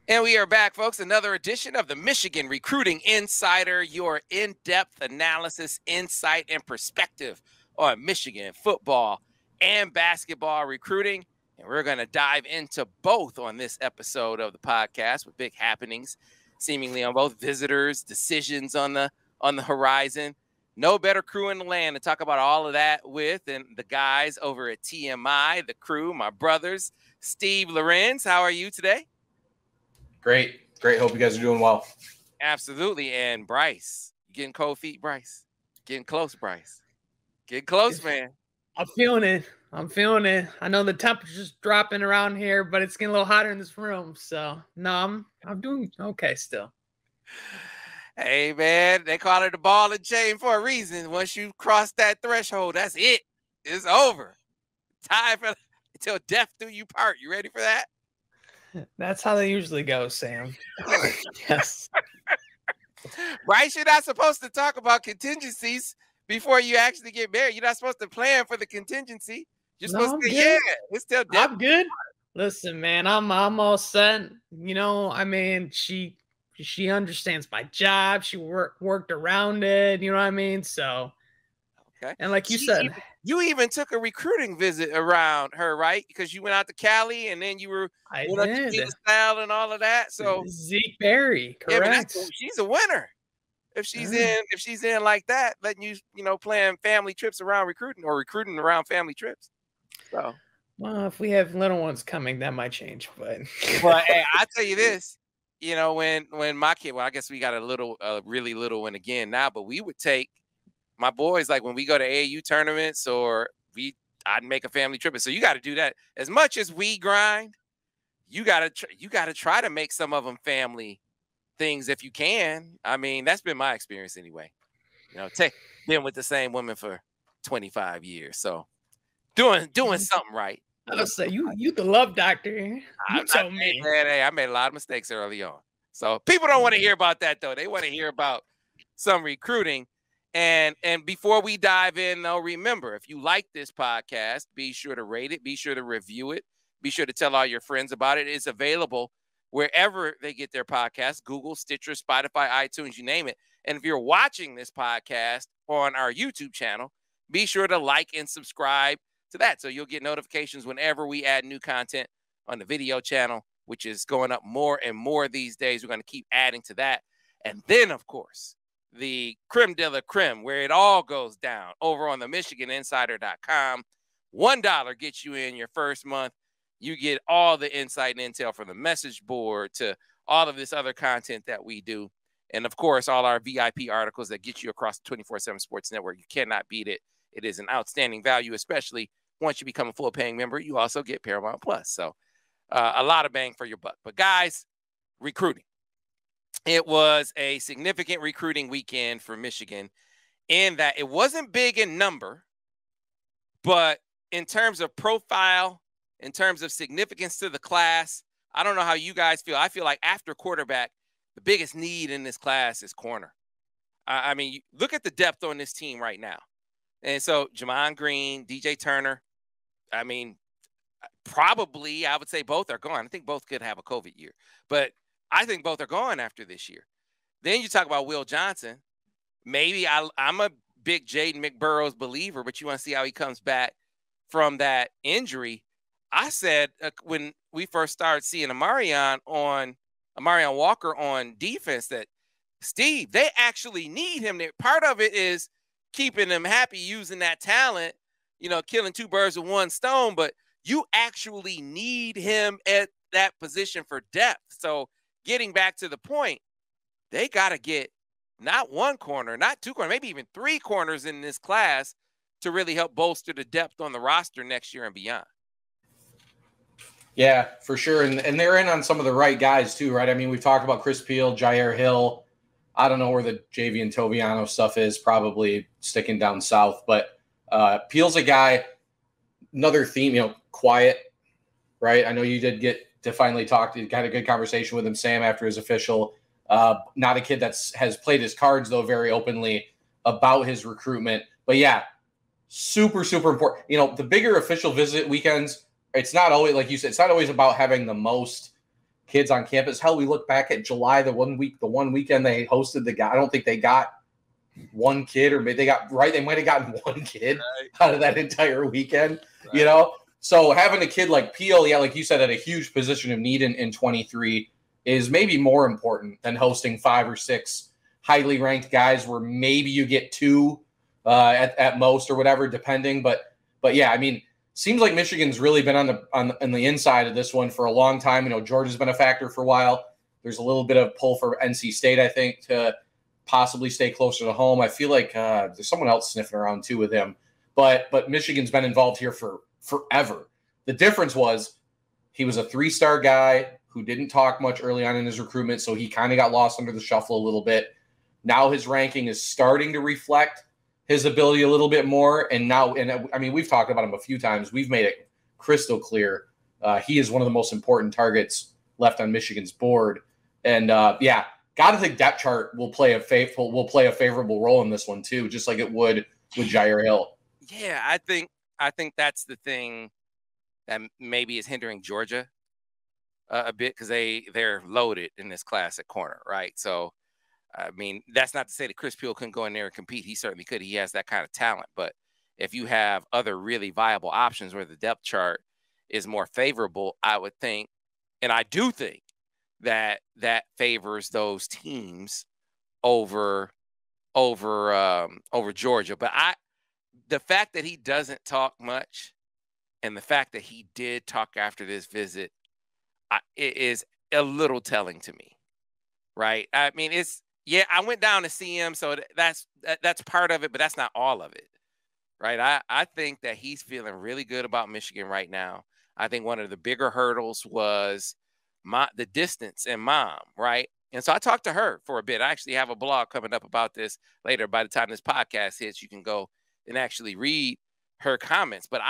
And we are back, folks. Another edition of the Michigan Recruiting Insider, your in-depth analysis, insight, and perspective on Michigan football and basketball recruiting. And we're going to dive into both on this episode of the podcast with big happenings seemingly on both visitors, decisions on the horizon. No better crew in the land to talk about all of that with and the guys over at TMI, the crew, my brothers, Steve, Lorenz. How are you today? Great. Hope you guys are doing well. Absolutely. And Brice, you getting cold feet, Brice? Getting close, Brice. Getting close, man. I'm feeling it. I know the temperature's dropping around here, but it's getting a little hotter in this room. So no, I'm doing okay still. Hey, man, they call it the ball and chain for a reason. Once you cross that threshold, that's it. It's over. Time for until death do you part. You ready for that? That's how they usually go, Sam. Yes. Brice, you're not supposed to talk about contingencies before you actually get married. You're not supposed to plan for the contingency. You're supposed to say, it's still death. I'm good. Listen, man, I'm all set. You know, I mean, she understands my job. She worked around it. You know what I mean? So, okay. And like you said, you even took a recruiting visit around her, right? Because you went out to Cali and then you were went up to Tequila Style and all of that. So Zeke Berry, correct? Yeah, she's a winner. If she's in like that, letting you plan family trips around recruiting or recruiting around family trips. So, well, if we have little ones coming, that might change. But hey, I tell you this, when my kid, well, I guess we got a really little one again now, but we would take my boys, like when we go to AAU tournaments or I'd make a family trip. So you got to do that. As much as we grind, you got to try to make some of them family things if you can. I mean, that's been my experience anyway. Been with the same woman for 25 years. So doing something right. I was say you the love doctor. You told me. I made a lot of mistakes early on. So people don't want to hear about that though. They want to hear about some recruiting. And before we dive in, though, remember, if you like this podcast, be sure to rate it. Be sure to review it. Be sure to tell all your friends about it. It's available wherever they get their podcasts, Google, Stitcher, Spotify, iTunes, you name it. And if you're watching this podcast on our YouTube channel, be sure to like and subscribe to that so you'll get notifications whenever we add new content on the video channel, which is going up more and more these days. We're going to keep adding to that. And then, of course, the creme de la creme, where it all goes down over on the MichiganInsider.com. $1 gets you in your first month. You get all the insight and intel from the message board to all of this other content that we do. And, of course, all our VIP articles that get you across the 24/7 Sports Network. You cannot beat it. It is an outstanding value, especially once you become a full-paying member. You also get Paramount Plus. So a lot of bang for your buck. But, guys, recruiting. It was a significant recruiting weekend for Michigan in that it wasn't big in number, but in terms of profile, in terms of significance to the class, I don't know how you guys feel. I feel like after quarterback, the biggest need in this class is corner. I mean, look at the depth on this team right now. And so Jamon Green, DJ Turner, I mean, probably I would say both are gone. I think both could have a COVID year, but I think both are gone after this year. Then you talk about Will Johnson. Maybe I'm a big Jaden McBurrows believer, but you want to see how he comes back from that injury. I said when we first started seeing Amarion Walker on defense that, Steve, they actually need him there. Part of it is keeping them happy using that talent, killing two birds with one stone, but you actually need him at that position for depth. So getting back to the point, they got to get not one corner, not two corners, maybe even three corners in this class to really help bolster the depth on the roster next year and beyond. Yeah, for sure. And they're in on some of the right guys too, right? I mean, we've talked about Chris Peal, Jair Hill. I don't know where the JV and Toviano stuff is, probably sticking down south. But Peal's a guy, another theme, quiet, right? I know you did get to finally talk. You had a good conversation with him, Sam, after his official. Not a kid that has played his cards, though, very openly about his recruitment. But, yeah, super, super important. The bigger official visit weekends, it's not always, like you said, it's not always about having the most kids on campus. Hell, we look back at July, the one weekend they hosted the guy. I don't think they got one kid, or maybe they got right. They might have gotten one kid out of that entire weekend, you know? So having a kid like Peal, yeah, like you said, at a huge position of need in 23 is maybe more important than hosting 5 or 6 highly ranked guys where maybe you get 2 at most or whatever, depending. But yeah, I mean, seems like Michigan's really been on the inside of this one for a long time. You know, Georgia's been a factor for a while. There's a little bit of pull for NC State, I think, to possibly stay closer to home. I feel like there's someone else sniffing around too with him. But Michigan's been involved here for forever. The difference was he was a 3-star guy who didn't talk much early on in his recruitment, so he kind of got lost under the shuffle a little bit. Now his ranking is starting to reflect his ability a little bit more. And now, I mean, we've talked about him a few times. We've made it crystal clear. He is one of the most important targets left on Michigan's board. And yeah, got to think depth chart will play a favorable role in this one too, just like it would with Jair Hill. Yeah, I think that's the thing that maybe is hindering Georgia a bit, because they're loaded in this class at corner, right? So, I mean, that's not to say that Chris Peal couldn't go in there and compete. He certainly could. He has that kind of talent. But if you have other really viable options where the depth chart is more favorable, I would think, and I do think, that favors those teams over Georgia. But the fact that he doesn't talk much, and the fact that he did talk after this visit, it is a little telling to me, right? I mean, I went down to see him, so that's part of it, but that's not all of it, right? I think that he's feeling really good about Michigan right now. I think one of the bigger hurdles was the distance and mom, right? And so I talked to her for a bit. I actually have a blog coming up about this later. By the time this podcast hits, you can go and actually read her comments. But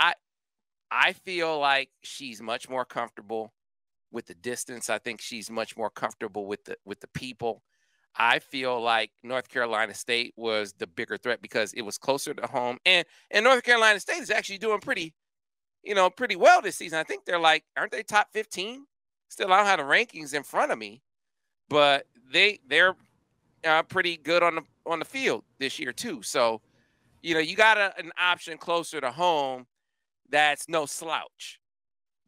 I feel like she's much more comfortable with the distance. I think she's much more comfortable with the people. I feel like North Carolina State was the bigger threat because it was closer to home. And North Carolina State is actually doing pretty well this season. I think they're aren't they top 15? Still, I don't have the rankings in front of me, but they're pretty good on the field this year too. So, you got an option closer to home that's no slouch.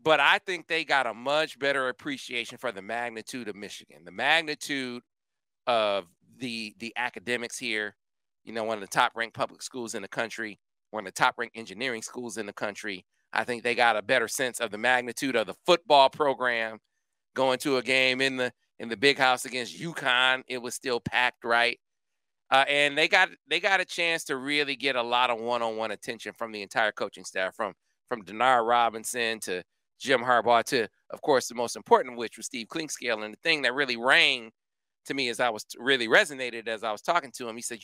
But I think they got a much better appreciation for the magnitude of Michigan, the magnitude of the academics here. One of the top-ranked public schools in the country, one of the top-ranked engineering schools in the country. I think they got a better sense of the magnitude of the football program. Going to a game in the big house against UConn, it was still packed, right? And they got a chance to really get a lot of one-on-one attention from the entire coaching staff, from Denard Robinson to Jim Harbaugh to, of course, the most important of which was Steve Clinkscale. And the thing that really rang to me resonated as I was talking to him, he said,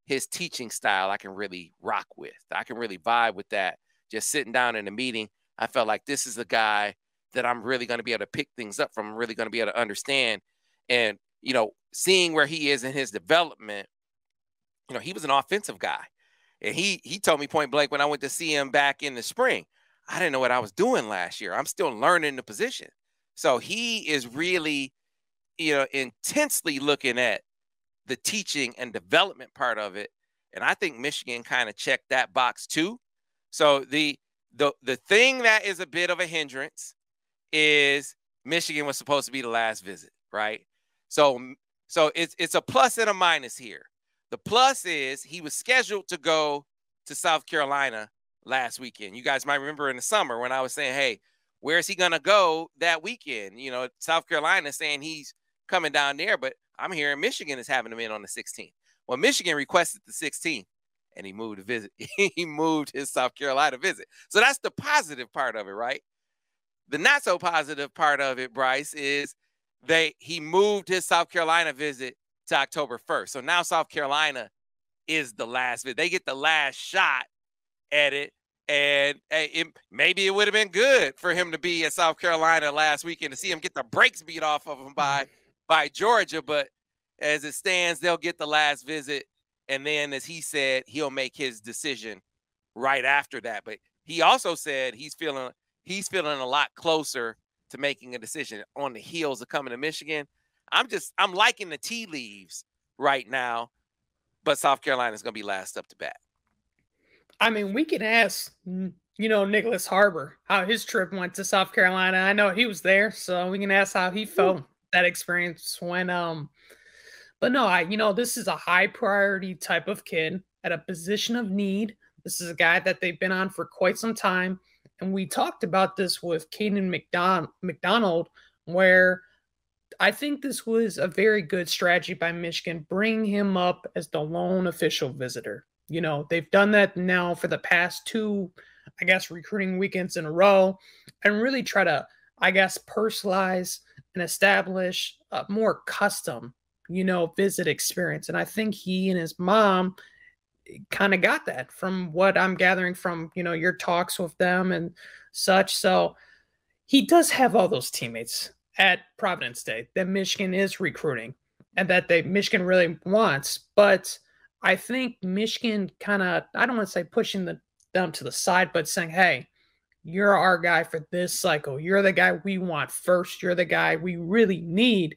his teaching style I can really rock with. I can really vibe with that. Just sitting down in a meeting, I felt like this is the guy that I'm really going to be able to pick things up from. I'm really going to be able to understand. And, seeing where he is in his development, he was an offensive guy. And he told me point blank when I went to see him back in the spring, I didn't know what I was doing last year. I'm still learning the position. So he is really, intensely looking at the teaching and development part of it. And I think Michigan kind of checked that box too. So the thing that is a bit of a hindrance is Michigan was supposed to be the last visit, right? So it's a plus and a minus here. The plus is he was scheduled to go to South Carolina last weekend. You guys might remember in the summer when I was saying, hey, where's he going to go that weekend? South Carolina saying he's coming down there, but I'm hearing Michigan is having him in on the 16th. Well, Michigan requested the 16th, and he moved to visit. He moved his South Carolina visit. So that's the positive part of it, right? The not so positive part of it, Brice, is he moved his South Carolina visit to October 1st. So now South Carolina is the last visit. They get the last shot at it. And maybe it would have been good for him to be at South Carolina last weekend to see him get the brakes beat off of him by Georgia. But as it stands, they'll get the last visit. And then, as he said, he'll make his decision right after that. But he also said he's feeling a lot closer to making a decision on the heels of coming to Michigan. I'm liking the tea leaves right now, but South Carolina is going to be last up to bat. I mean, we can ask, Nyckoles Harbor how his trip went to South Carolina. I know he was there, so we can ask how he felt that experience when. But no, this is a high priority type of kid at a position of need. This is a guy that they've been on for quite some time, and we talked about this with Caden McDonald, where I think this was a very good strategy by Michigan, bringing him up as the lone official visitor. They've done that now for the past 2, recruiting weekends in a row, and really try to, personalize and establish a more custom, visit experience. And I think he and his mom kind of got that from what I'm gathering from, your talks with them and such. So he does have all those teammates at Providence State that Michigan is recruiting and that Michigan really wants. But I think Michigan kind of, I don't want to say pushing them to the side, but saying, hey, you're our guy for this cycle. You're the guy we want first. You're the guy we really need.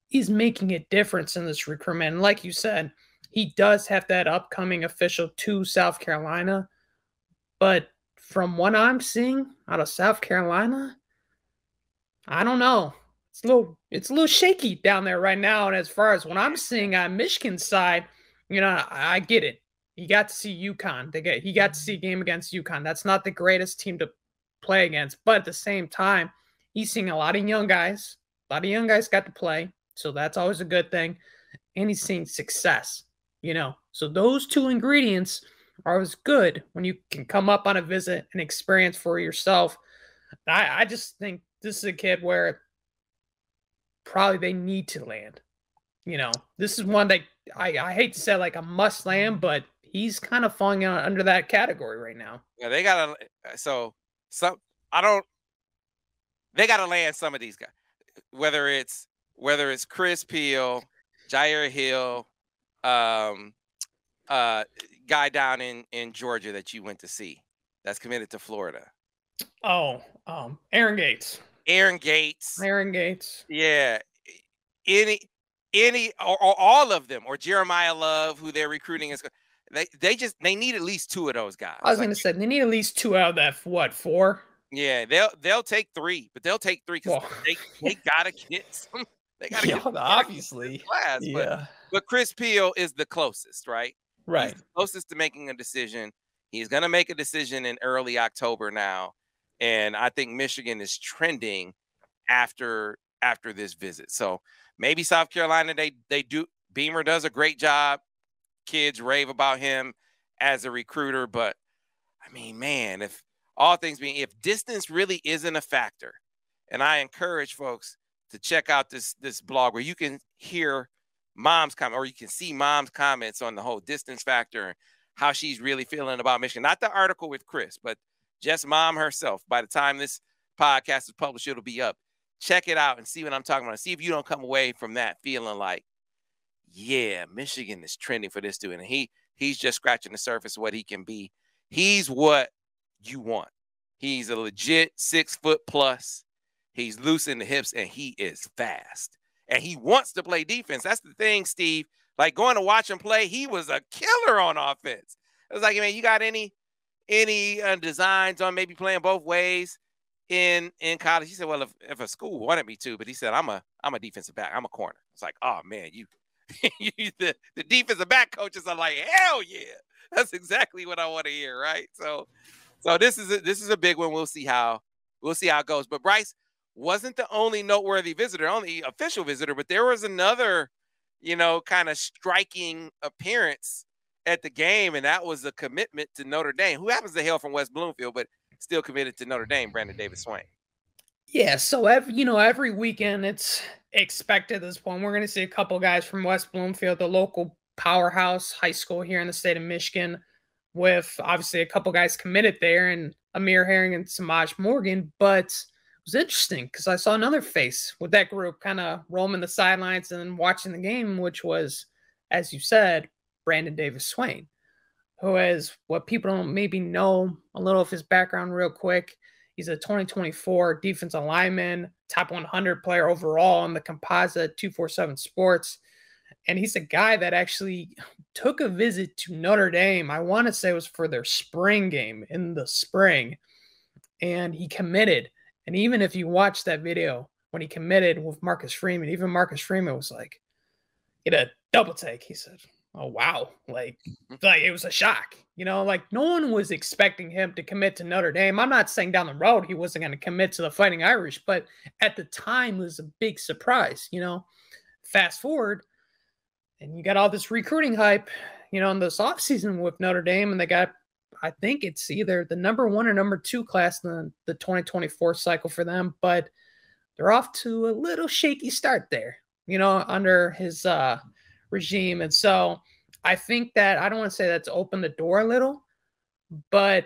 He's making a difference in this recruitment. And like you said, he does have that upcoming official to South Carolina. But from what I'm seeing out of South Carolina, I don't know. It's a little shaky down there right now. And as far as what I'm seeing on Michigan's side, I get it. He got to see UConn. He got to see a game against UConn. That's not the greatest team to play against. But at the same time, he's seeing a lot of young guys. A lot of young guys got to play. So that's always a good thing. And he's seeing success, So those 2 ingredients are always good when you can come up on a visit and experience for yourself. I just think this is a kid where probably they need to land. This is one that I hate to say like a must land, but he's kind of falling under that category right now. Yeah, they got to land some of these guys, whether it's Chris Peal, Jair Hill, guy down in Georgia that you went to see that's committed to Florida. Oh, Aaron Gates. Yeah. Any or all of them, or Jeremiah Love, who they're recruiting is they need at least 2 of those guys. I was going to say they need at least 2 out of that 4? Yeah, they'll take 3, but they'll take 3 because they gotta get some. They gotta get obviously class. Yeah, but Chris Peal is the closest, right? Right. He's the closest to making a decision. He's gonna make a decision in early October now, and I think Michigan is trending after this visit. So maybe South Carolina, they do. Beamer does a great job. Kids rave about him as a recruiter, but I mean, man, if distance really isn't a factor, and I encourage folks to check out this blog where you can hear mom's comment, or you can see mom's comments on the whole distance factor and how she's really feeling about Michigan. Not the article with Chris, but just mom herself. By the time this podcast is published, it'll be up. Check it out and see what I'm talking about. See if you don't come away from that feeling like, yeah, Michigan is trending for this dude. And he's just scratching the surface of what he can be. He's what you want. He's a legit 6 foot plus. He's loose in the hips and he is fast. And he wants to play defense. That's the thing, Steve. Like going to watch him play, he was a killer on offense. It was like, man, you got any designs on maybe playing both ways in college? He said, well, if a school wanted me to, but he said, I'm a defensive back. I'm a corner. It's like, oh man, the defensive back coaches are like, hell yeah, that's exactly what I want to hear, right? So this is a big one. We'll see how it goes. But Brice wasn't the only noteworthy visitor, only official visitor, but there was another, kind of striking appearance at the game, and that was a commitment to Notre Dame, who happens to hail from West Bloomfield, but still committed to Notre Dame, Brandon Davis-Swain. Yeah, so every weekend it's expected at this point. We're going to see a couple guys from West Bloomfield, the local powerhouse high school here in the state of Michigan, with obviously a couple guys committed there, and Amir Herring and Samaj Morgan. But it was interesting because I saw another face with that group kind of roaming the sidelines and watching the game, which was, as you said, Brandon Davis-Swain, who is, what people don't maybe know a little of his background real quick. He's a 2024 defensive lineman, top 100 player overall on the composite 247 Sports. And he's a guy that actually took a visit to Notre Dame. I want to say it was for their spring game in the spring. And he committed. And even if you watch that video when he committed with Marcus Freeman, even Marcus Freeman was like, he had a double take. He said, oh, wow. Like it was a shock. Like no one was expecting him to commit to Notre Dame. I'm not saying down the road he wasn't going to commit to the Fighting Irish, but at the time it was a big surprise. Fast forward, and you got all this recruiting hype, in this offseason with Notre Dame, and they got, I think it's either the number 1 or number 2 class in the 2024 cycle for them, but they're off to a little shaky start there, under his regime. And so I think that, I don't want to say that's opened the door a little, but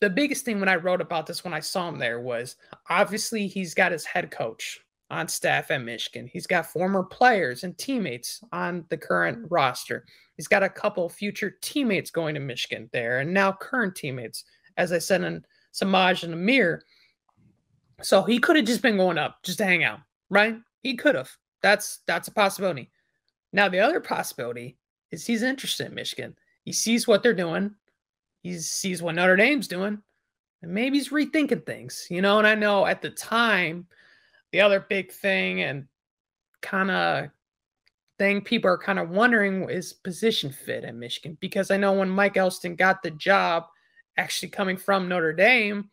the biggest thing when I wrote about this when I saw him there was obviously he's got his head coach on staff at Michigan. He's got former players and teammates on the current roster. He's got a couple future teammates going to Michigan there, and now current teammates, as I said, in Samaj and Amir. So he could have just been going up just to hang out, right? He could have. That's a possibility. Now, the other possibility is he's interested in Michigan. He sees what they're doing. He sees what Notre Dame's doing. And maybe he's rethinking things, and I know at the time, the other big thing and kind of thing people are kind of wondering is position fit at Michigan. Because I know when Mike Elston got the job actually coming from Notre Dame,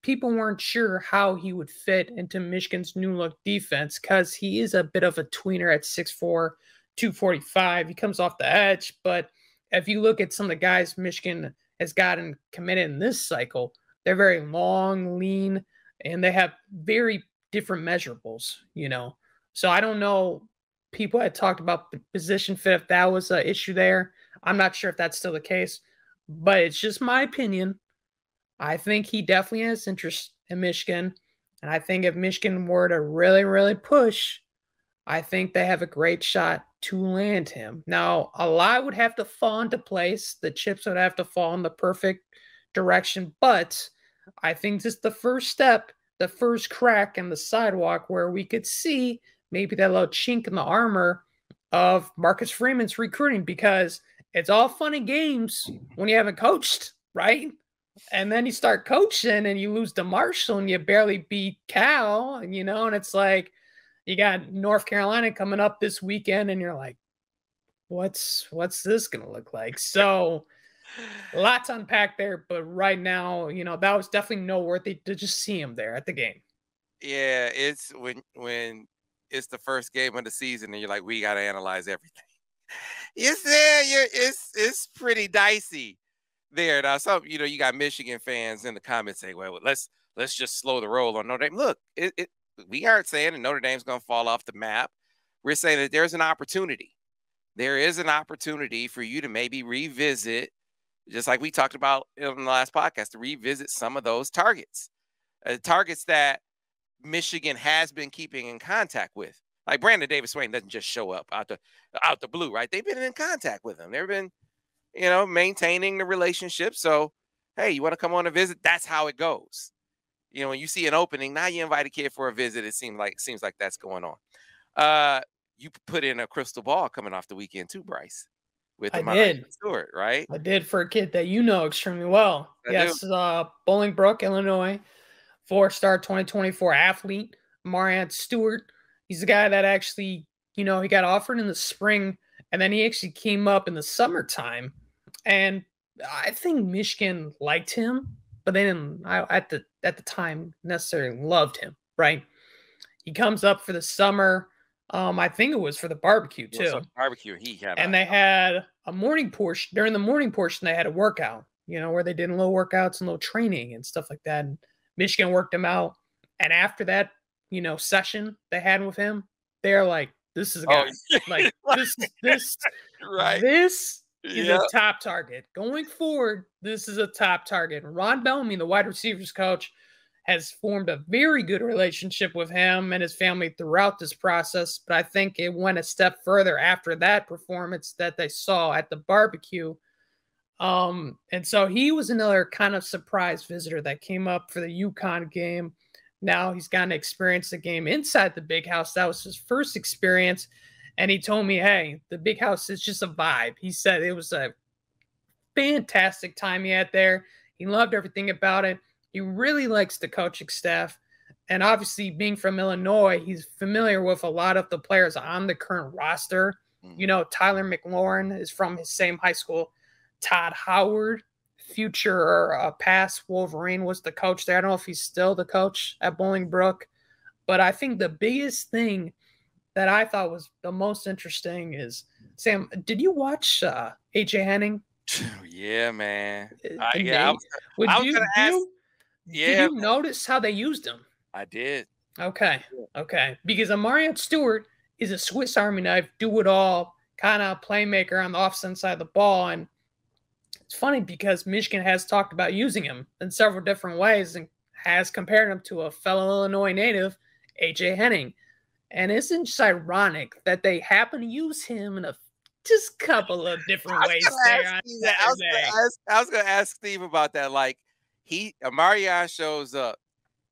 people weren't sure how he would fit into Michigan's new look defense because he is a bit of a tweener at 6'4", 245. He comes off the edge. But if you look at some of the guys Michigan has gotten committed in this cycle, they're very long, lean, and they have very different measurables, So I don't know. People had talked about the position fit, if that was an issue there. I'm not sure if that's still the case, but it's just my opinion. I think he definitely has interest in Michigan. And I think if Michigan were to really, really push, I think they have a great shot to land him. Now, a lot would have to fall into place. The chips would have to fall in the perfect direction. But I think just the first step, the first crack in the sidewalk where we could see maybe that little chink in the armor of Marcus Freeman's recruiting, because it's all fun and games when you haven't coached, right? And then you start coaching and you lose to Marshall and you barely beat Cal, and it's like you got North Carolina coming up this weekend and you're like, what's this going to look like? So a lot to unpack there, but right now, that was definitely noteworthy to just see him there at the game. Yeah, it's when it's the first game of the season and you're like, we got to analyze everything. It's pretty dicey there. Now, some you got Michigan fans in the comments saying, well, let's just slow the roll on Notre Dame. Look, we aren't saying that Notre Dame's going to fall off the map. We're saying that there's an opportunity. There is an opportunity for you to maybe revisit, just like we talked about in the last podcast, to revisit some of those targets that Michigan has been keeping in contact with. Like Brandon Davis-Swain doesn't just show up out the blue, right? They've been in contact with him. They've been, maintaining the relationship. So, hey, you want to come on a visit? That's how it goes. When you see an opening, now you invite a kid for a visit. It seems like that's going on. You put in a crystal ball coming off the weekend too, Brice. With Stewart, right? I did, for a kid that extremely well. Yes, Bolingbrook, Illinois, 4-star 2024 athlete, Marianne Stewart. He's a guy that actually, he got offered in the spring, and then he actually came up in the summertime. And I think Michigan liked him, but they didn't, at the time, necessarily loved him, right? He comes up for the summer. I think it was for the barbecue too. Barbecue. They had a morning portion. During the morning portion, they had a workout, where they did little workouts and little training and stuff like that. And Michigan worked him out. And after that, session they had with him, they're like, this is a guy. Like this right. This is a top target. Going forward, this is a top target. Ron Bellamy, the wide receivers coach, has formed a very good relationship with him and his family throughout this process. But I think it went a step further after that performance that they saw at the barbecue. And so he was another kind of surprise visitor that came up for the UConn game. Now he's gotten to experience the game inside the big house. That was his first experience. And he told me, hey, the big house is just a vibe. He said it was a fantastic time he had there. He loved everything about it. He really likes the coaching staff. And obviously, being from Illinois, he's familiar with a lot of the players on the current roster. You know, Tyler McLaurin is from his same high school. Todd Howard, future or past Wolverine, was the coach there. I don't know if he's still the coach at Bolingbrook. But I think the biggest thing that I thought was the most interesting is, Sam, did you watch AJ Henning? Yeah, man. Did you notice how they used him? I did. Okay. Because Amarian Stewart is a Swiss Army knife, do-it-all kind of playmaker on the offensive side of the ball. And it's funny because Michigan has talked about using him in several different ways and has compared him to a fellow Illinois native, AJ Henning. And isn't it just ironic that they happen to use him in a just couple of different ways there on Saturday? I was going to ask Steve about that. Like, Amarian shows up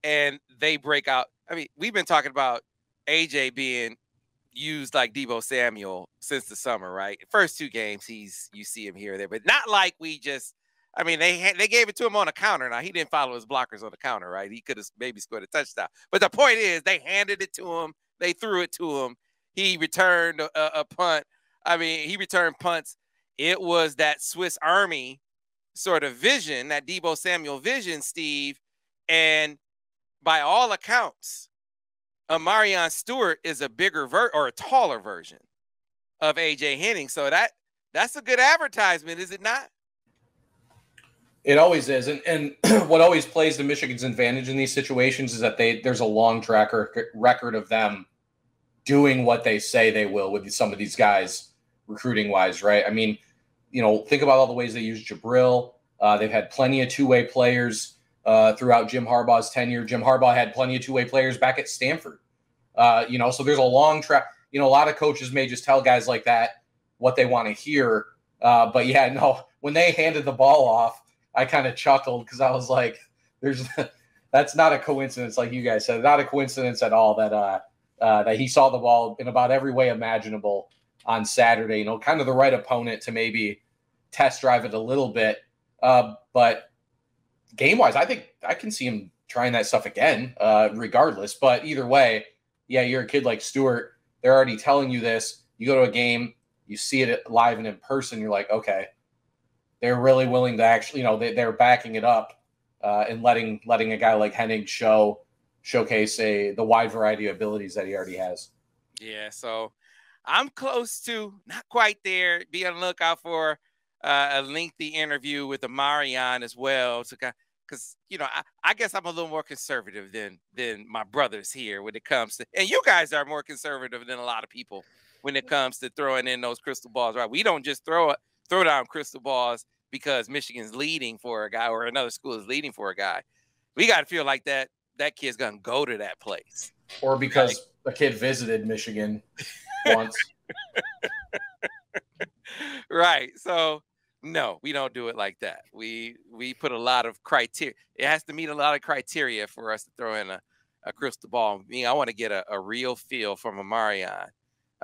and they break out. I mean, we've been talking about AJ being used like Deebo Samuel since the summer, right? First two games, you see him here or there, but not like they gave it to him on a counter. Now, he didn't follow his blockers on the counter, right? He could have maybe scored a touchdown. But the point is, they handed it to him. They threw it to him. He returned a punt. I mean, he returned punts. It was that Swiss Army sort of vision, that Deebo Samuel vision, Steve. And by all accounts, Amarian Stewart is a bigger or a taller version of AJ Henning. So that's a good advertisement, is it not? It always is. And what always plays to Michigan's advantage in these situations is that there's a long track record of them doing what they say they will with some of these guys recruiting-wise, right? I mean, you know, think about all the ways they use Jabril. They've had plenty of two-way players throughout Jim Harbaugh's tenure. Jim Harbaugh had plenty of two-way players back at Stanford. So there's a long track. You know, a lot of coaches may just tell guys like that what they want to hear. But yeah, no, when they handed the ball off, I kind of chuckled because I was like, that's not a coincidence, like you guys said. Not a coincidence at all that he saw the ball in about every way imaginable on Saturday. You know, kind of the right opponent to maybe test drive it a little bit. But game-wise, I think I can see him trying that stuff again, regardless. But either way, yeah, you're a kid like Stewart. They're already telling you this. You go to a game, you see it live and in person, you're like, okay, they're really willing to actually, you know, they're backing it up and letting a guy like Henning showcase the wide variety of abilities that he already has. Yeah, so I'm close to, not quite there. Be on the lookout for a lengthy interview with Amarian as well, because you know I guess I'm a little more conservative than my brothers here when it comes to, and you guys are more conservative than a lot of people when it comes to throwing in those crystal balls, right? We don't just throw down crystal balls because Michigan's leading for a guy or another school is leading for a guy. We got to feel like that kid's gonna go to that place, or because a kid visited Michigan once. Right. So no, we don't do it like that. We put a lot of criteria. It has to meet a lot of criteria for us to throw in a crystal ball. I want to get a real feel from Amarian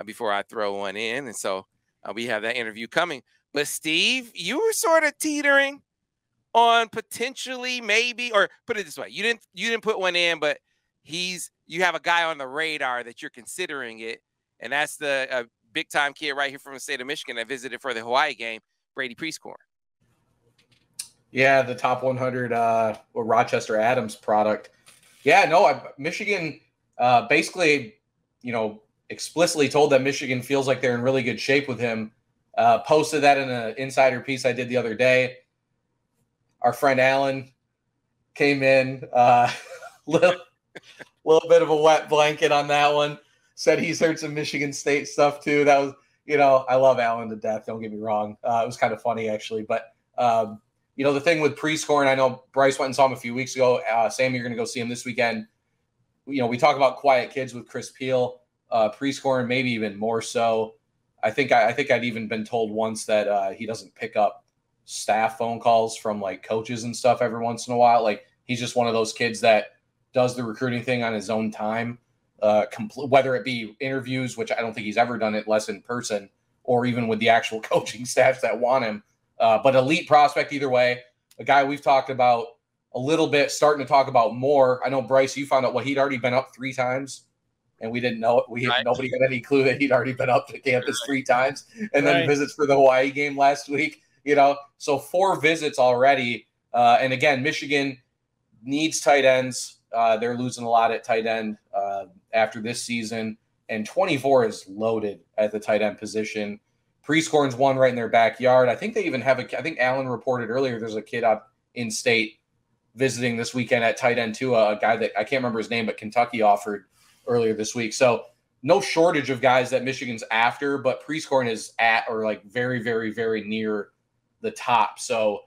before I throw one in. And so we have that interview coming. But Steve, you were sort of teetering on potentially maybe, or put it this way, you didn't put one in, but you have a guy on the radar that you're considering it, and that's the big time kid right here from the state of Michigan that visited for the Hawaii game, Brady Prieskorn. Yeah, the top 100 Rochester Adams product. Yeah, no, Michigan basically, you know, explicitly told that Michigan feels like they're in really good shape with him. Posted that in an insider piece I did the other day. Our friend Alan came in, little bit of a wet blanket on that one. Said he's heard some Michigan State stuff too. That was, you know, I love Alan to death. Don't get me wrong. It was kind of funny actually. But, you know, the thing with Prieskorn, I know Brice went and saw him a few weeks ago. Sam, you're going to go see him this weekend. You know, we talk about quiet kids with Chris Peal. Prieskorn, maybe even more so. I think I'd even been told once that he doesn't pick up staff phone calls from like coaches and stuff every once in a while. Like he's just one of those kids that does the recruiting thing on his own time, whether it be interviews, which I don't think he's ever done it less in person, or even with the actual coaching staffs that want him. But elite prospect either way, a guy we've talked about a little bit, starting to talk about more. I know, Brice, you found out he'd already been up 3 times, and we didn't know it. Nobody had any clue that he'd already been up to campus 3 times, and then visits for the Hawaii game last week. So 4 visits already. And again, Michigan needs tight ends. They're losing a lot at tight end after this season, and 24 is loaded at the tight end position. Prieskorn's one right in their backyard. I think they even have I think Alan reported earlier there's a kid out in state visiting this weekend at tight end too, a guy that I can't remember his name, but Kentucky offered earlier this week. So no shortage of guys that Michigan's after, but Prieskorn is at or like very, very, very near the top. So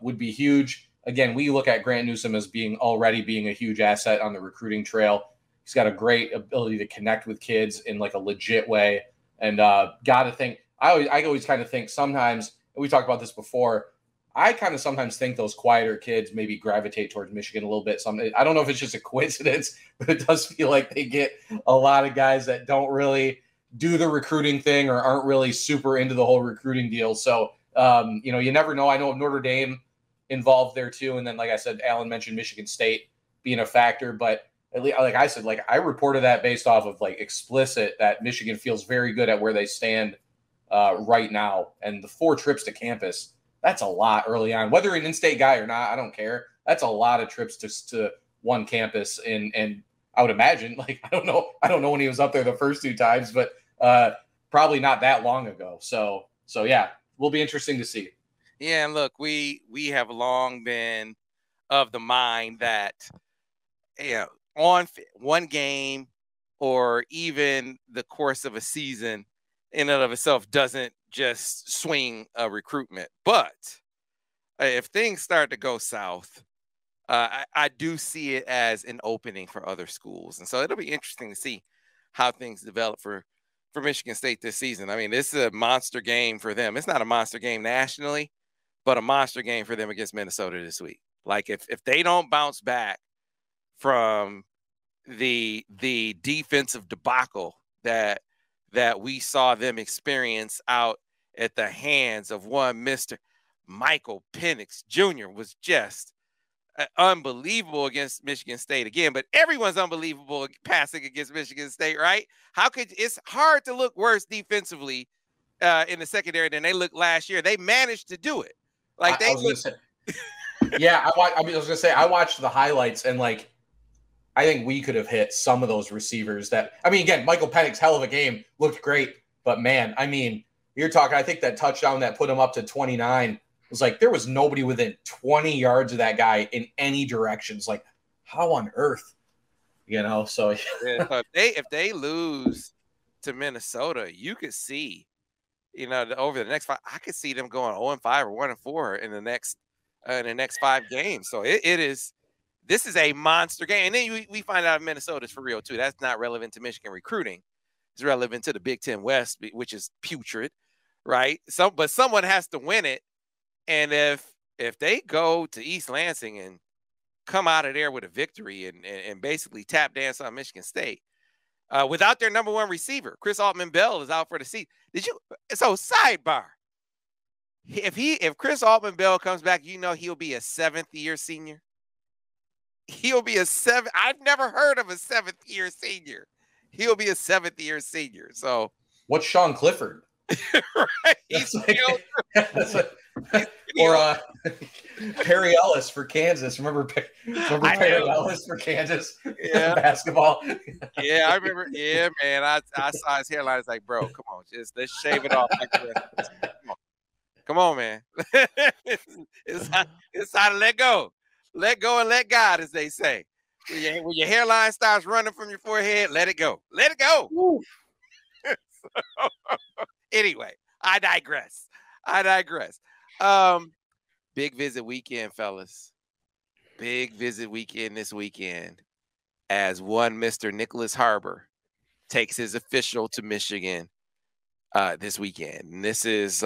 would be huge. Again, we look at Grant Newsome as already being a huge asset on the recruiting trail. He's got a great ability to connect with kids in like a legit way. And got to think, I always kind of think sometimes, and we talked about this before, I kind of sometimes think those quieter kids maybe gravitate towards Michigan a little bit. I don't know if it's just a coincidence, but it does feel like they get a lot of guys that don't really do the recruiting thing or aren't really super into the whole recruiting deal. So, you never know. I know Notre Dame involved there too. And then, like I said, Alan mentioned Michigan State being a factor, but at least, like I said, like I reported that based off of like explicit that Michigan feels very good at where they stand right now. And the 4 trips to campus, that's a lot early on, whether an in-state guy or not, I don't care. That's a lot of trips to one campus. And I would imagine, like, I don't know when he was up there the first 2 times, but probably not that long ago. So yeah, will be interesting to see. Yeah. And look, we have long been of the mind that, on one game or even the course of a season in and of itself doesn't just swing a recruitment. But if things start to go south, I do see it as an opening for other schools. And so it'll be interesting to see how things develop for Michigan State this season. I mean, this is a monster game for them. It's not a monster game nationally, but a monster game for them against Minnesota this week. Like if they don't bounce back from the defensive debacle that we saw them experience out at the hands of one Mr. Michael Penix Jr. was just unbelievable against Michigan State again, but everyone's unbelievable passing against Michigan State, right? It's hard to look worse defensively in the secondary than they looked last year. They managed to do it. Like I was gonna say I watched the highlights and like I think we could have hit some of those receivers that, I mean, again, Michael Penix, hell of a game, looked great, but man, I mean, you're talking, I think that touchdown that put him up to 29 was like, there was nobody within 20 yards of that guy in any directions. Like, how on earth, so. Yeah, if they lose to Minnesota, you could see, over the next 5, I could see them going 0-5 or 1-4 in the next 5 games. So this is a monster game. And then we find out Minnesota's for real, too. That's not relevant to Michigan recruiting. It's relevant to the Big Ten West, which is putrid, right? But someone has to win it. And if they go to East Lansing and come out of there with a victory and basically tap dance on Michigan State, without their number 1 receiver, Chris Altman-Bell is out for the season. So sidebar. If Chris Altman-Bell comes back, he'll be a 7th-year senior. He'll be I've never heard of a 7th-year senior. He'll be a 7th-year senior. So what's Sean Clifford? Right. Or Perry Ellis for Kansas. Remember Perry Ellis for Kansas? Yeah. Basketball. Yeah, I remember. Yeah, man. I saw his hairline. It's like, bro, come on. Let's shave it off. Come on, man. It's time to let go. Let go and let God, as they say. When your hairline starts running from your forehead, let it go. Let it go. Anyway, I digress. Big visit weekend, fellas. Big visit weekend this weekend as one Mr. Nyckoles Harbor takes his official to Michigan this weekend. And this is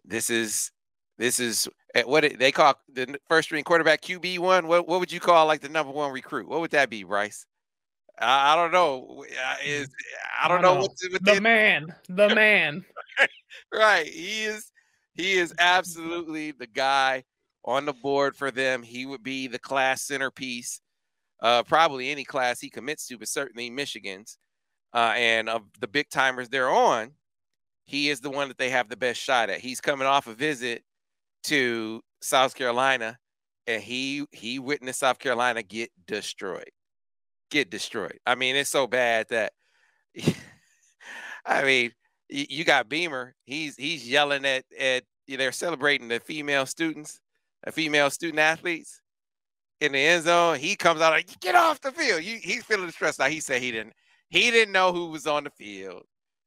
this is what they call the first string quarterback QB1. What would you call like the #1 recruit? What would that be, Brice? I don't know. I don't know what the man. Right. He is absolutely the guy on the board for them. He would be the class centerpiece, probably any class he commits to, but certainly Michigan's. And of the big timers they're on, he is the one that they have the best shot at. He's coming off a visit to South Carolina, and he witnessed South Carolina get destroyed. I mean, it's so bad that I mean, you got Beamer. He's yelling at they're celebrating the female student athletes in the end zone. He comes out like, get off the field. He's feeling stressed out. He said he didn't know who was on the field.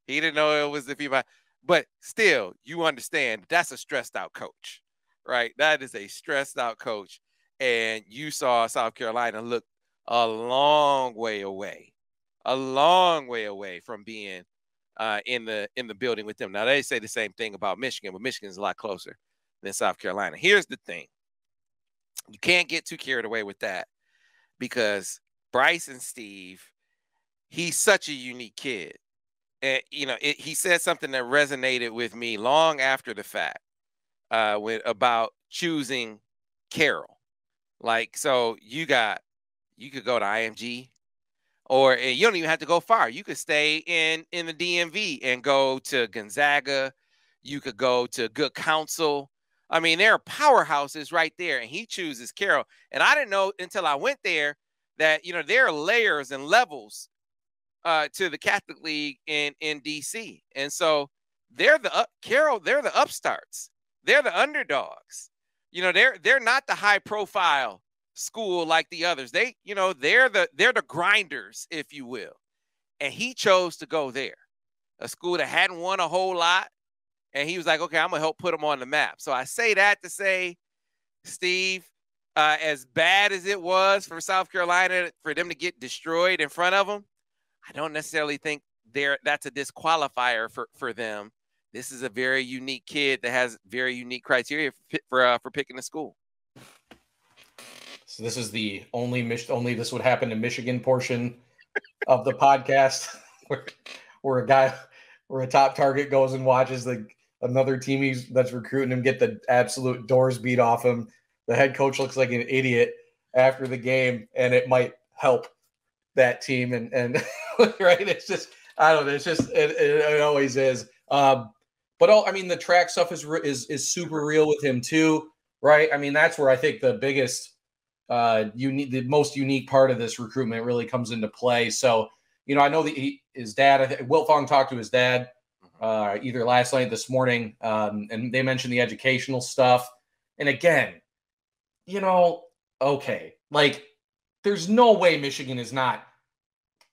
He didn't know it was the female. But still, you understand that's a stressed out coach, right? That is a stressed out coach. And you saw South Carolina look a long way away from being in the building with them. Now, they say the same thing about Michigan, but Michigan's a lot closer than South Carolina. Here's the thing. You can't get too carried away with that because Brice and Steve, he's such a unique kid. And, he said something that resonated with me long after the fact about choosing Carroll. Like, so you could go to IMG, or you don't even have to go far. You could stay in the DMV and go to Gonzaga. You could go to Good Counsel. I mean, there are powerhouses right there, and he chooses Carroll. And I didn't know until I went there that, there are layers and levels to the Catholic League in DC. And so they're the upstarts. They're the underdogs. They're not the high profile school like the others. They're the grinders, if you will. And he chose to go there, a school that hadn't won a whole lot. And he was like, okay, I'm gonna help put them on the map. So I say that to say, Steve, as bad as it was for South Carolina for them to get destroyed in front of them, I don't necessarily think that's a disqualifier for them. This is a very unique kid that has very unique criteria for picking a school. So this is the only this would happen to Michigan portion of the podcast where a top target goes and watches another team that's recruiting him get the absolute doors beat off him. The head coach looks like an idiot after the game, and it might help that team. And right, it's just, I don't know. It's just it always is. The track stuff is super real with him too, right? I mean, that's where I think the biggest the most unique part of this recruitment really comes into play. So, I know that his dad, Wilt Fong talked to his dad either last night, this morning, and they mentioned the educational stuff. And again, okay, like there's no way Michigan is not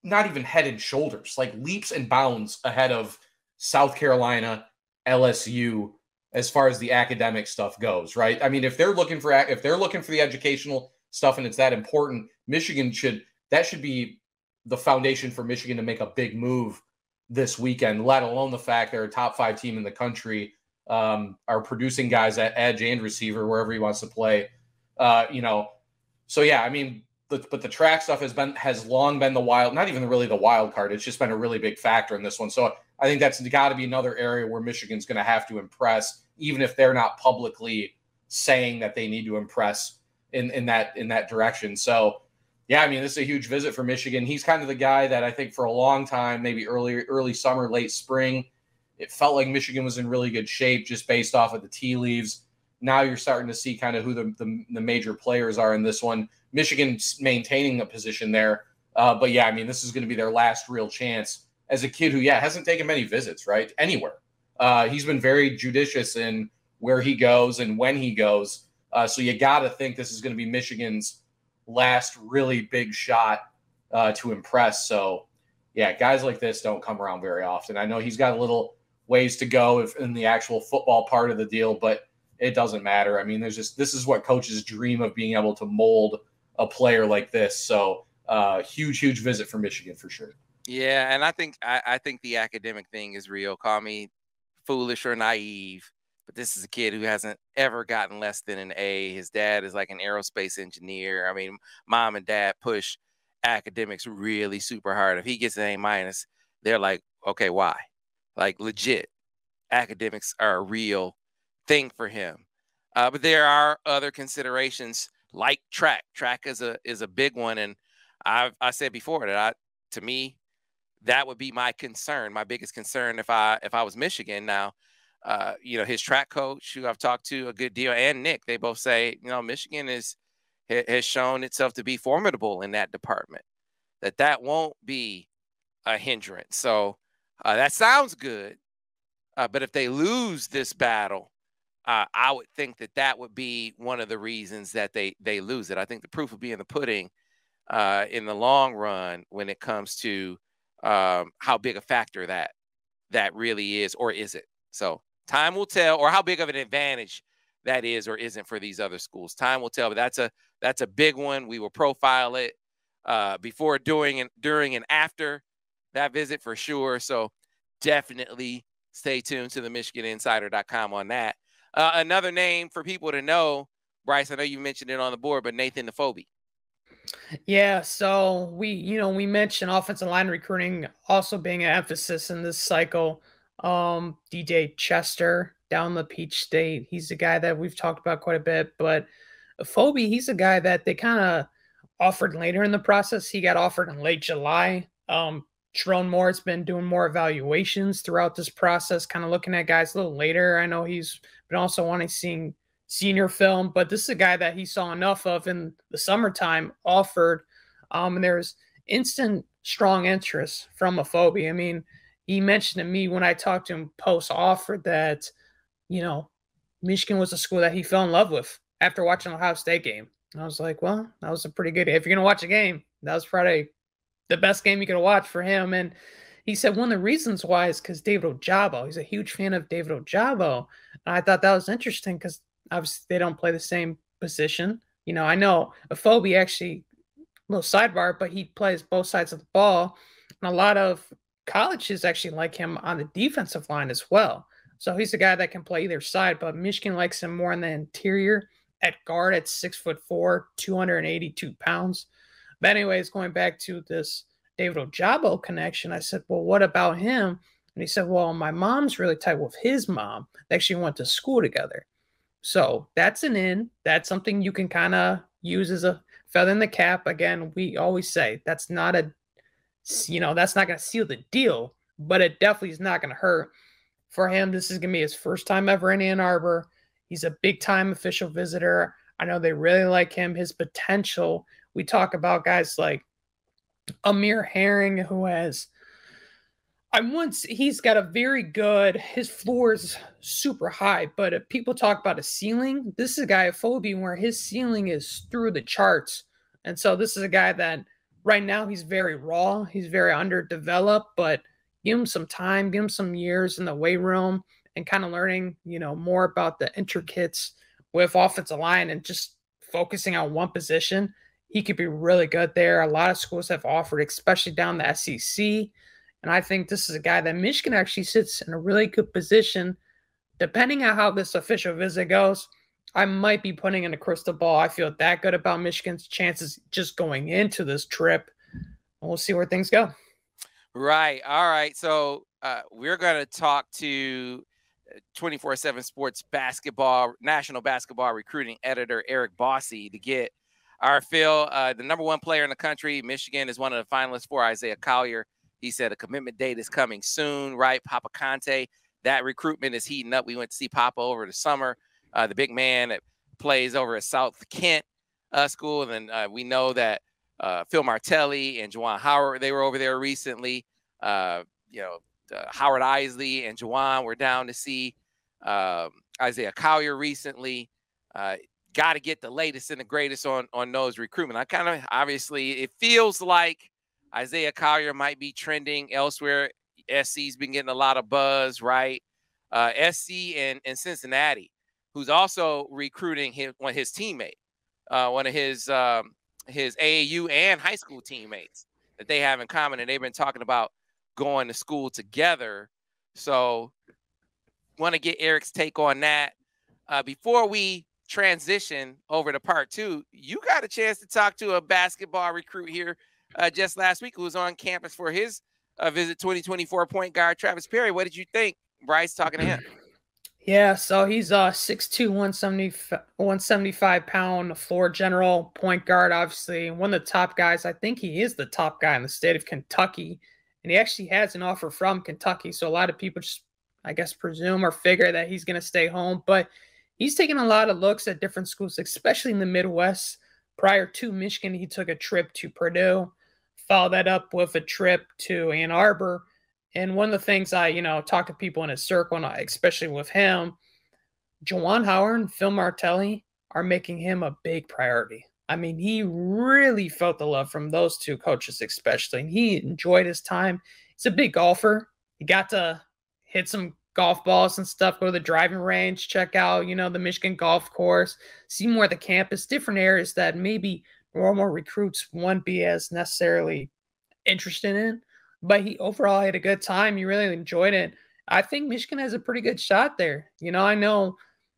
even head and shoulders, like leaps and bounds ahead of South Carolina, LSU, as far as the academic stuff goes, right? I mean, if they're looking for the educational stuff and it's that important, that should be the foundation for Michigan to make a big move this weekend, let alone the fact they're a top 5 team in the country, are producing guys at edge and receiver, wherever he wants to play. So yeah, I mean, but the track stuff has long been not even really the wild card. It's just been a really big factor in this one. So I think that's got to be another area where Michigan's going to have to impress, even if they're not publicly saying that they need to impress in that direction. So yeah, I mean, this is a huge visit for Michigan. He's kind of the guy that I think for a long time, maybe early summer, late spring, it felt like Michigan was in really good shape just based off of the tea leaves. Now you're starting to see kind of who the major players are in this one. Michigan's maintaining a position there. But yeah, I mean, this is going to be their last real chance as a kid who, hasn't taken many visits, right? Anywhere. He's been very judicious in where he goes and when he goes. So you got to think this is going to be Michigan's last really big shot to impress. So yeah, guys like this don't come around very often. I know he's got a little ways to go in the actual football part of the deal, but it doesn't matter. I mean, this is what coaches dream of, being able to mold a player like this. So huge visit for Michigan for sure. Yeah, and I think the academic thing is real. Call me foolish or naive. but this is a kid who hasn't ever gotten less than an A. His dad is like an aerospace engineer. I mean, mom and dad push academics really super hard. If he gets an A-, they're like, okay, why? Like, legit, academics are a real thing for him. But there are other considerations like track. Track is a big one, and I said before that to me, that would be my concern, my biggest concern if I was Michigan. Now, you know, his track coach, who I've talked to a good deal, and Nick, they both say, you know, Michigan has shown itself to be formidable in that department. That won't be a hindrance. So that sounds good. But if they lose this battle, I would think that would be one of the reasons that they lose it. I think the proof will be in the pudding in the long run when it comes to how big a factor that really is or isn't. So time will tell, or how big of an advantage that is or isn't for these other schools. Time will tell, but that's a big one. We will profile it before, during, and after that visit for sure. So definitely stay tuned to the MichiganInsider.com on that. Another name for people to know, Brice, I know you mentioned it on the board, but Nathan Efobi. Yeah, so we mentioned offensive line recruiting also being an emphasis in this cycle. DJ Chester down the Peach State, he's a guy that we've talked about quite a bit, but Efobi, he's a guy that they kind of offered later in the process. He got offered in late July. Jerome Moore's been doing more evaluations throughout this process, kind of looking at guys a little later. I know he's been also wanting to see senior film, but this is a guy that he saw enough of in the summertime, offered, and there's instant strong interest from Efobi. I mean, he mentioned to me when I talked to him post-offer that, you know, Michigan was a school that he fell in love with after watching the Ohio State game. And I was like, well, that was a pretty good, if you're going to watch a game, that was probably the best game you could watch for him. And he said one of the reasons why is because David Ojabo, he's a huge fan of David Ojabo. And I thought that was interesting because obviously they don't play the same position. You know, I know Efobi actually, little sidebar, but he plays both sides of the ball. And a lot of colleges actually like him on the defensive line as well. So he's a guy that can play either side, but Michigan likes him more in the interior at guard at 6'4", 282 pounds. But anyways, going back to this David Ojabo connection, I said, well, what about him? And he said, well, my mom's really tight with his mom. They actually went to school together. So that's an in. That's something you can kind of use as a feather in the cap. Again, we always say that's not a, that's not going to seal the deal, but it definitely is not going to hurt. For him, this is going to be his first time ever in Ann Arbor. He's a big-time official visitor. I know they really like him, his potential. We talk about guys like Amir Herring, who has he's got a very good, his floor is super high, but if people talk about a ceiling, this is a guy, Efobi, where his ceiling is through the charts. And so this is a guy that right now he's very raw, he's very underdeveloped, but give him some time, give him some years in the weight room and kind of learning, more about the intricacies with offensive line and just focusing on one position. He could be really good there. A lot of schools have offered, especially down the SEC. And I think this is a guy that Michigan actually sits in a really good position. Depending on how this official visit goes, I might be putting in a crystal ball. I feel that good about Michigan's chances just going into this trip. And we'll see where things go. Right. All right. So we're going to talk to 247 Sports basketball, national basketball recruiting editor Eric Bossy to get our feel. The number one player in the country, Michigan, is one of the finalists for Isaiah Collier. He said a commitment date is coming soon, right? Papa Conte, that recruitment is heating up. We went to see Papa over the summer, the big man that plays over at South Kent School. And we know that Phil Martelli and Juwan Howard, they were over there recently. Howard Isley and Juwan were down to see Isaiah Collier recently. Got to get the latest and the greatest on those recruitment. Obviously, it feels like Isaiah Collier might be trending elsewhere. SC's been getting a lot of buzz, right? SC and Cincinnati, who's also recruiting his teammate, one of his AAU and high school teammates that they have in common, and they've been talking about going to school together. So want to get Eric's take on that. Before we transition over to part 2, you got a chance to talk to a basketball recruit here just last week who was on campus for his visit, 2024 point guard Travis Perry. What did you think, Brice, talking to him? Yeah, so he's 6'2", 175 pound floor general point guard, obviously one of the top guys. I think he is the top guy in the state of Kentucky, and he actually has an offer from Kentucky. So a lot of people just, I guess, presume or figure that he's going to stay home, but he's taken a lot of looks at different schools, especially in the Midwest. Prior to Michigan, he took a trip to Purdue, followed that up with a trip to Ann Arbor. And one of the things I, talk to people in his circle, and especially with him, Juwan Howard and Phil Martelli are making him a big priority. I mean, he really felt the love from those two coaches, especially. And he enjoyed his time. He's a big golfer. He got to hit some golf balls and stuff, go to the driving range, check out, the Michigan golf course, see more of the campus, different areas that maybe normal recruits wouldn't be as necessarily interested in. But he overall had a good time. He really enjoyed it. I think Michigan has a pretty good shot there. I know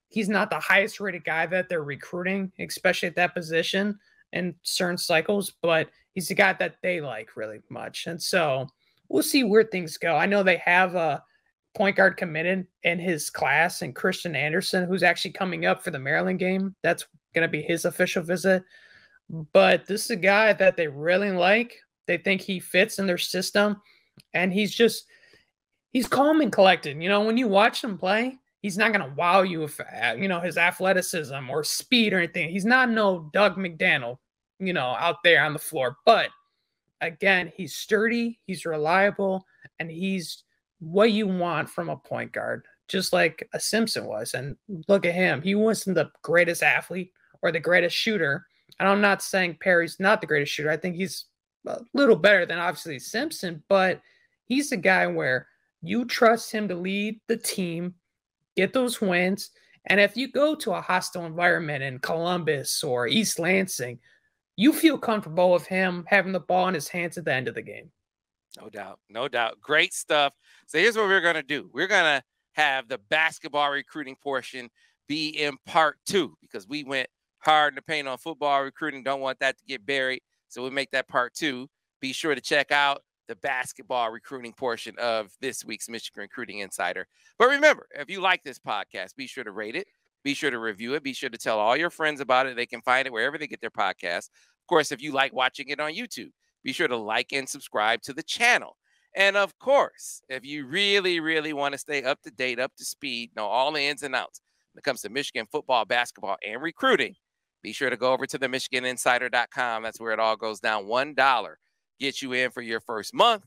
he's not the highest rated guy that they're recruiting, especially at that position in certain cycles, but he's a guy that they like really much. And so we'll see where things go. I know they have a point guard committed in his class, and Christian Anderson, who's actually coming up for the Maryland game. That's going to be his official visit. But this is a guy that they really like. They think he fits in their system, and he's calm and collected. When you watch him play, he's not going to wow you with, his athleticism or speed or anything. He's not no Doug McDaniel, out there on the floor. But again, he's sturdy, he's reliable, and he's what you want from a point guard, just like a Simpson was. And look at him. He wasn't the greatest athlete or the greatest shooter. And I'm not saying Perry's not the greatest shooter. I think he's a little better than obviously Simpson, but he's a guy where you trust him to lead the team, get those wins. And if you go to a hostile environment in Columbus or East Lansing, you feel comfortable with him having the ball in his hands at the end of the game. No doubt. No doubt. Great stuff. So here's what we're going to do. We're going to have the basketball recruiting portion be in part 2 because we went hard in the paint on football recruiting. Don't want that to get buried. So we'll make that part 2. Be sure to check out the basketball recruiting portion of this week's Michigan Recruiting Insider. But remember, if you like this podcast, be sure to rate it. Be sure to review it. Be sure to tell all your friends about it. They can find it wherever they get their podcasts. Of course, if you like watching it on YouTube, be sure to like and subscribe to the channel. And of course, if you really, really want to stay up to date, up to speed, know all the ins and outs when it comes to Michigan football, basketball, and recruiting, be sure to go over to the MichiganInsider.com. That's where it all goes down. $1 gets you in for your first month.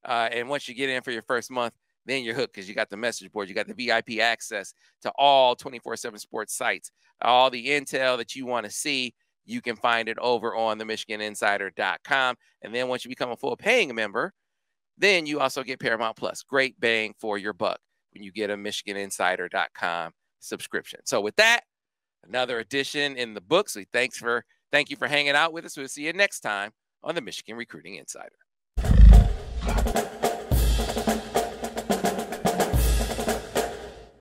And once you get in for your first month, then you're hooked because you got the message board. You got the VIP access to all 24/7 sports sites. All the intel that you want to see, you can find it over on the MichiganInsider.com. And then once you become a full paying member, then you also get Paramount Plus. Great bang for your buck when you get a MichiganInsider.com subscription. So with that, another edition in the books. Thank you for hanging out with us. We'll see you next time on the Michigan Recruiting Insider.